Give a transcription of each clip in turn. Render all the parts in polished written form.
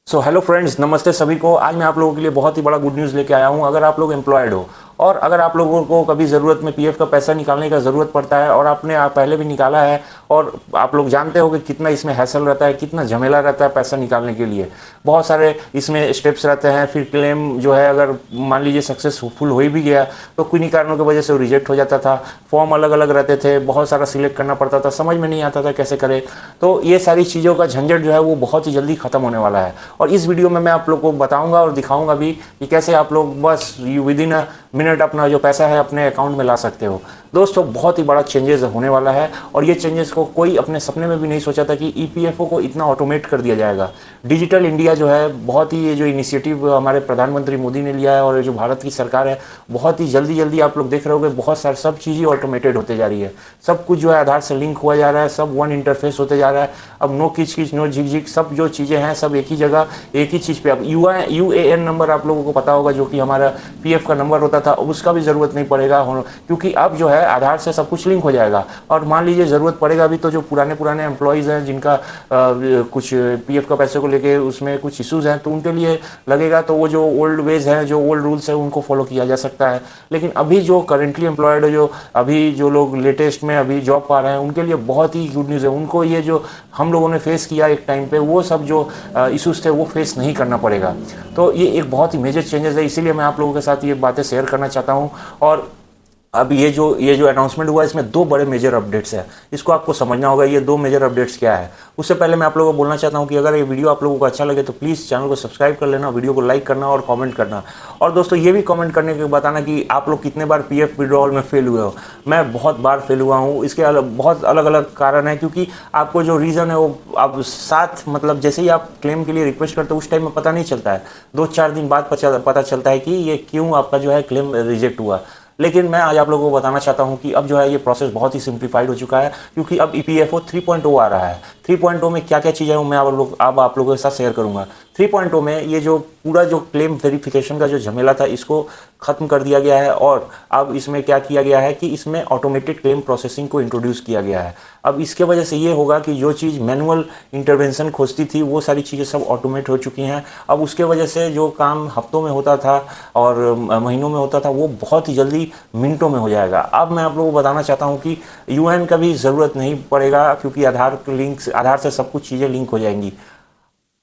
Hello friends, नमस्ते सभी को। आज मैं आप लोगों के लिए बहुत ही बड़ा गुड न्यूज़ लेके आया हूं। अगर आप लोग एम्प्लॉयड हो और अगर आप लोगों को कभी ज़रूरत में पीएफ का पैसा निकालने का ज़रूरत पड़ता है और आपने आप पहले भी निकाला है और आप लोग जानते हो कि कितना इसमें हैसल रहता है, कितना झमेला रहता है पैसा निकालने के लिए। बहुत सारे इसमें स्टेप्स रहते हैं। फिर क्लेम जो है अगर मान लीजिए सक्सेसफुल हो ही भी गया तो किन्हीं कारणों की वजह से वो रिजेक्ट हो जाता था। फॉर्म अलग अलग रहते थे, बहुत सारा सिलेक्ट करना पड़ता था, समझ में नहीं आता था कैसे करें। तो ये सारी चीज़ों का झंझट जो है वो बहुत ही जल्दी ख़त्म होने वाला है। और इस वीडियो में मैं आप लोग को बताऊंगा और दिखाऊंगा भी कि कैसे आप लोग बस विद इन अ मिनट अपना जो पैसा है अपने अकाउंट में ला सकते हो। दोस्तों, बहुत ही बड़ा चेंजेस होने वाला है और ये चेंजेस को कोई अपने सपने में भी नहीं सोचा था कि ईपीएफओ को इतना ऑटोमेट कर दिया जाएगा। डिजिटल इंडिया जो है, बहुत ही ये जो इनिशिएटिव हमारे प्रधानमंत्री मोदी ने लिया है और जो भारत की सरकार है, बहुत ही जल्दी जल्दी आप लोग देख रहे होगे बहुत सारे सब चीज़ें ऑटोमेटेड होते जा रही है। सब कुछ जो है आधार से लिंक हुआ जा रहा है, सब वन इंटरफेस होते जा रहा है। अब नो किच किच नो झिक झिक, सब जो चीज़ें हैं सब एक ही जगह एक ही चीज़ पे। अब यूएएन नंबर आप लोगों को पता होगा, जो कि हमारा पीएफ का नंबर होता था, अब उसका भी ज़रूरत नहीं पड़ेगा, क्योंकि अब जो है आधार से सब कुछ लिंक हो जाएगा। और मान लीजिए ज़रूरत पड़ेगा भी तो जो पुराने पुराने एम्प्लॉयज़ हैं जिनका कुछ पीएफ का पैसे को लेके उसमें कुछ इश्यूज़ हैं तो उनके लिए लगेगा, तो वो जो ओल्ड वेज हैं, जो ओल्ड रूल्स हैं, उनको फॉलो किया जा सकता है। लेकिन अभी जो करेंटली एम्प्लॉयड, जो अभी जो लोग लेटेस्ट में अभी जॉब पा रहे हैं, उनके लिए बहुत ही गुड न्यूज़ है। उनको ये जो हम लोगों ने फेस किया एक टाइम पे, वो सब जो इश्यूज़ थे वो फेस नहीं करना पड़ेगा। तो ये एक बहुत ही मेजर चेंजेस है, इसीलिए मैं आप लोगों के साथ ये बातें शेयर करना चाहता हूँ। और अब ये जो अनाउंसमेंट हुआ, इसमें दो बड़े मेजर अपडेट्स हैं, इसको आपको समझना होगा। ये दो मेजर अपडेट्स क्या है, उससे पहले मैं आप लोगों को बोलना चाहता हूं कि अगर ये वीडियो आप लोगों को अच्छा लगे तो प्लीज़ चैनल को सब्सक्राइब कर लेना, वीडियो को लाइक करना और कमेंट करना। और दोस्तों, ये भी कमेंट करने के बताना कि आप लोग कितने बार पीएफ विड्रॉल में फेल हुए हो। मैं बहुत बार फेल हुआ हूँ। इसके बहुत अलग अलग कारण है, क्योंकि आपको जो रीज़न है वो आप साथ मतलब जैसे ही आप क्लेम के लिए रिक्वेस्ट करते हो उस टाइम में पता नहीं चलता है, 2-4 दिन बाद पता चलता है कि ये क्यों आपका जो है क्लेम रिजेक्ट हुआ। लेकिन मैं आज आप लोगों को बताना चाहता हूं कि अब जो है ये प्रोसेस बहुत ही सिंप्लीफाइड हो चुका है, क्योंकि अब ईपीएफओ 3.0 आ रहा है। 3.0 में क्या क्या चीज़ें हैं मैं अब आप लोगों के साथ शेयर करूंगा। 3.0 में ये जो पूरा जो क्लेम वेरिफिकेशन का जो झमेला था, इसको ख़त्म कर दिया गया है। और अब इसमें क्या किया गया है कि इसमें ऑटोमेटेड क्लेम प्रोसेसिंग को इंट्रोड्यूस किया गया है। अब इसके वजह से ये होगा कि जो चीज़ मैनुअल इंटरवेंशन खोजती थी, वो सारी चीज़ें सब ऑटोमेट हो चुकी हैं। अब उसके वजह से जो काम हफ्तों में होता था और महीनों में होता था, वो बहुत ही जल्दी मिनटों में हो जाएगा। अब मैं आप लोगों को बताना चाहता हूँ कि यूएन का भी ज़रूरत नहीं पड़ेगा, क्योंकि आधार से सब कुछ चीज़ें लिंक हो जाएंगी।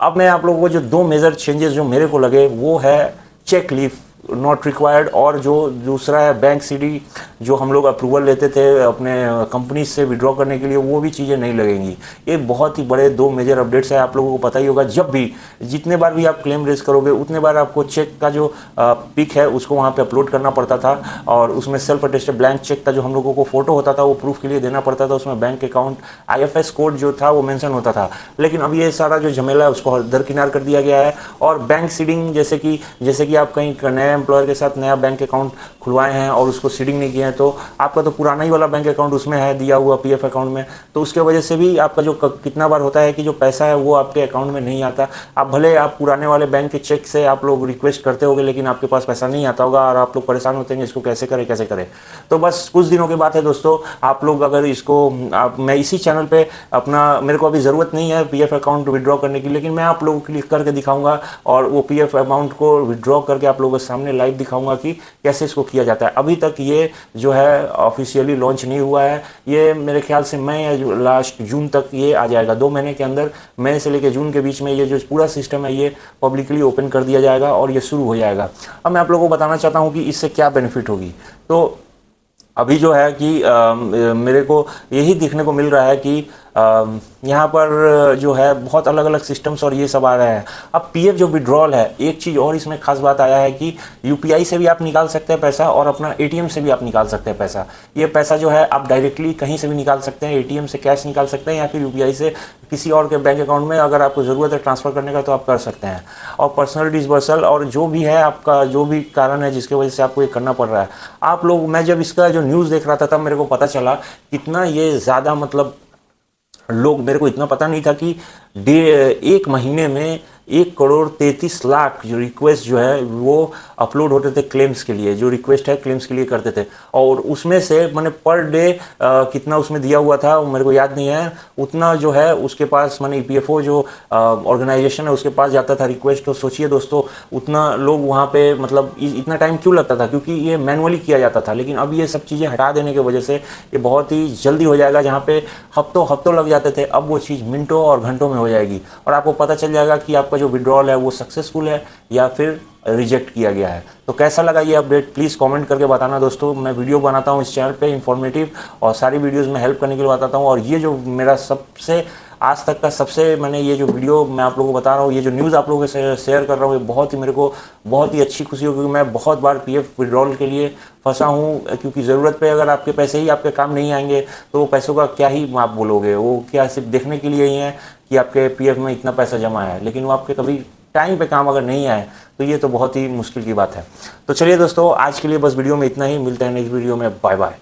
अब मैं आप लोगों को जो दो मेजर चेंजेस जो मेरे को लगे, वो है चेक लीफ नॉट रिक्वायर्ड, और जो दूसरा है बैंक सीडी, जो हम लोग अप्रूवल लेते थे अपने कंपनी से विड्रॉ करने के लिए, वो भी चीज़ें नहीं लगेंगी। ये बहुत ही बड़े दो मेजर अपडेट्स है। आप लोगों को पता ही होगा, जब भी जितने बार भी आप क्लेम रेज करोगे उतने बार आपको चेक का जो पिक है उसको वहाँ पे अपलोड करना पड़ता था, और उसमें सेल्फ अटेस्टेड ब्लैंक चेक का जो हम लोगों को फोटो होता था वो प्रूफ के लिए देना पड़ता था। उसमें बैंक अकाउंट आईएफएस कोड जो था वो मेंशन होता था। लेकिन अब ये सारा जो झमेला है उसको दरकिनार कर दिया गया है। और बैंक सीडिंग, जैसे कि आप कहीं नए एम्प्लॉयर के साथ नया बैंक अकाउंट खुलवाए हैं और उसको सीडिंग नहीं किए हैं, तो आपका तो पुराना ही वाला बैंक अकाउंट उसमें है दिया हुआ पीएफ अकाउंट में, तो उसके वजह से भी आपका जो कितना बार होता है कि जो पैसा है वो आपके अकाउंट में नहीं आता। आप पुराने वाले बैंक के चेक से आप लोग रिक्वेस्ट करते होगे, लेकिन आपके पास पैसा नहीं आता होगा और आप लोग परेशान होते हैं इसको कैसे करें। तो बस कुछ दिनों की बात है दोस्तों। आप लोग अगर मैं इसी चैनल पे मेरे को अभी ज़रूरत नहीं है पीएफ अकाउंट विड्रॉ करने की, लेकिन मैं आप लोगों के लिए करके दिखाऊंगा और वो पीएफ अमाउंट को विड्रॉ करके आप लोगों के सामने लाइव दिखाऊंगा कि कैसे इसको किया जाता है। अभी तक ये जो है ऑफिशियली लॉन्च नहीं हुआ है। ये मेरे ख्याल से मई या लास्ट जून तक ये आ जाएगा। 2 महीने के अंदर, मई से लेकर जून के बीच में ये जो पूरा सिस्टम है ये पब्लिकली ओपन कर दिया जाएगा और ये शुरू हो जाएगा। अब मैं आप लोगों को बताना चाहता हूँ कि इससे क्या बेनिफिट होगी। तो अभी जो है कि मेरे को यही देखने को मिल रहा है कि यहाँ पर जो है बहुत अलग अलग सिस्टम्स और ये सब आ रहे हैं। अब पीएफ जो विड्रॉल है, एक चीज़ और इसमें खास बात आया है कि यूपीआई से भी आप निकाल सकते हैं पैसा और अपना एटीएम से भी आप निकाल सकते हैं पैसा। ये पैसा जो है आप डायरेक्टली कहीं से भी निकाल सकते हैं, एटीएम से कैश निकाल सकते हैं या फिर यूपीआई से किसी और के बैंक अकाउंट में अगर आपको ज़रूरत है ट्रांसफ़र करने का तो आप कर सकते हैं। और पर्सनल डिसबर्सल और जो भी है आपका जो भी कारण है जिसकी वजह से आपको ये करना पड़ रहा है, आप लोग, मैं जब इसका जो न्यूज़ देख रहा था तब मेरे को पता चला कितना ये ज़्यादा, मतलब लोग, मेरे को इतना पता नहीं था कि एक महीने में 1,33,00,000 जो रिक्वेस्ट जो है वो अपलोड होते थे क्लेम्स के लिए, जो रिक्वेस्ट है क्लेम्स के लिए करते थे, और उसमें से मैंने पर डे कितना उसमें दिया हुआ था मेरे को याद नहीं है, उतना जो है उसके पास मैंने ईपीएफओ जो ऑर्गेनाइजेशन है उसके पास जाता था रिक्वेस्ट। तो सोचिए दोस्तों, उतना लोग वहाँ पे मतलब इतना टाइम क्यों लगता था, क्योंकि ये मैनुअली किया जाता था। लेकिन अब ये सब चीज़ें हटा देने की वजह से ये बहुत ही जल्दी हो जाएगा। जहाँ पे हफ्तों हफ्तों लग जाते थे, अब वो चीज़ मिनटों और घंटों में हो जाएगी, और आपको पता चल जाएगा कि आपका जो विड्रॉल है वो सक्सेसफुल है या फिर रिजेक्ट किया गया है। तो कैसा लगा ये अपडेट, प्लीज़ कमेंट करके बताना दोस्तों। मैं वीडियो बनाता हूँ इस चैनल पे इन्फॉर्मेटिव, और सारी वीडियोस में हेल्प करने के लिए बताता हूँ। और ये जो मेरा सबसे आज तक का सबसे मैंने ये जो वीडियो मैं आप लोगों को बता रहा हूँ, ये जो न्यूज़ आप लोगों के शेयर कर रहा हूँ, ये बहुत ही मेरे को बहुत ही अच्छी खुशी होगी, क्योंकि मैं बहुत बार पीएफ विड्रॉल के लिए फंसा हूँ। क्योंकि ज़रूरत पे अगर आपके पैसे ही आपके काम नहीं आएंगे तो वो पैसों का क्या ही आप बोलोगे, वो क्या सिर्फ देखने के लिए ही है कि आपके पीएफ में इतना पैसा जमा है, लेकिन वो आपके कभी टाइम पे काम अगर नहीं आए तो ये तो बहुत ही मुश्किल की बात है। तो चलिए दोस्तों, आज के लिए बस वीडियो में इतना ही, मिलते हैं नेक्स्ट वीडियो में, बाय बाय।